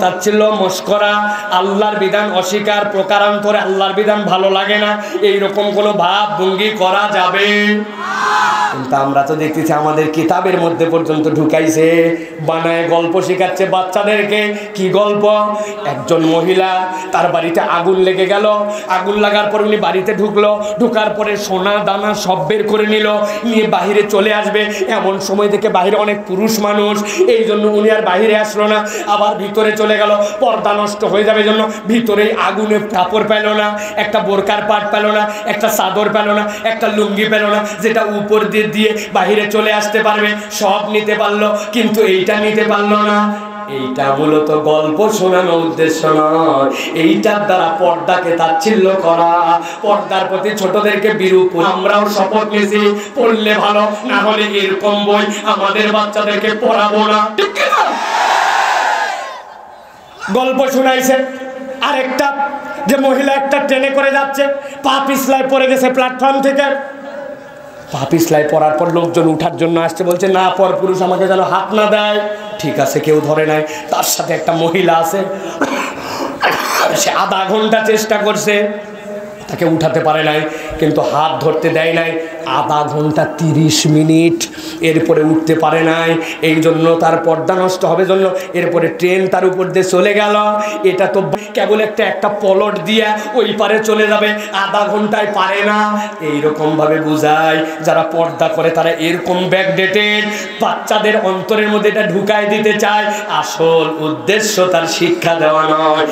তাচ্ছিল্য মস্করা, আল্লাহর বিধান অস্বীকার, প্রকারান্তরে আল্লাহর বিধান ভালো লাগে না, এইরকম কোনো ভাব ভঙ্গি করা যাবে। কিন্তু আমরা তো দেখতেছি আমাদের কিতাবের মধ্যে পর্যন্ত ঢুকাইছে, বানায় গল্প শেখাচ্ছে বাচ্চাদেরকে। কি গল্প? একজন মহিলা, তার বাড়িতে আগুন লেগে গেল, আগুন লাগার পর উনি বাড়িতে ঢুকলো, ঢুকার পরে সোনা দানা সব বের করে নিল, নিয়ে বাহিরে চলে আসবে। এমন সময় থেকে বাহিরে অনেক পুরুষ মানুষ, এই জন্য উনি আর বাহিরে আসলো না, আবার ভিতরে চলে গেল। পর্দা নষ্ট হয়ে যাবে জন্য ভিতরেই আগুনে কাপড় পেল না, একটা বোরকার পাট পেল না, একটা চাদর পেল না, একটা লুঙ্গি পেল না, যেটা উপর দিয়ে বাহিরে চলে আসতে পারবে। সব নিতে পারলো, কিন্তু এইটা নিতে পারলো না। এইটা মূলত গল্প শোনানোর উদ্দেশ্য নয়, এইটার দ্বারা পর্দাকে তাচ্ছিল্য করা, পর্দার প্রতি ছোটদেরকে বিরূপ। আমরাও শপথ নিয়েছি, পড়লে ভালো, না হলে এরকম বই আমাদের বাচ্চাদেরকে পড়াবো না। গল্প শোনাইছে আরেকটা, যে মহিলা একটা ট্রেনে করে যাচ্ছে, পা পিছলায় পড়ে গেছে প্ল্যাটফর্ম থেকে। পা পিছলায় পড়ার পর লোকজন উঠার জন্য আসছে, বলছে না পর পুরুষ আমাকে যেন হাত না দেয়। ঠিক আছে, কেউ ধরে নাই। তার সাথে একটা মহিলা আছে, সে আধা ঘন্টা চেষ্টা করছে, তাকে উঠাতে পারে নাই, কিন্তু হাত ধরতে দেয় নাই। আধা ঘন্টা 30 মিনিট, এরপরে উঠতে পারে নাই। এই জন্য তার পর্দা নষ্ট হবে জন্য এরপরে ট্রেন তার উপর দিয়ে চলে গেল। এটা তো কেবল একটা পলট দিয়া ওই পারে চলে যাবে, আধা ঘন্টায় পারে না। এইরকম ভাবে বুঝায় যারা পর্দা করে তারা এরকম ব্যাকডেটেড। বাচ্চাদের অন্তরের মধ্যে এটা ঢুকায় দিতে চায়, আসল উদ্দেশ্য তার শিক্ষা দেওয়া নয়।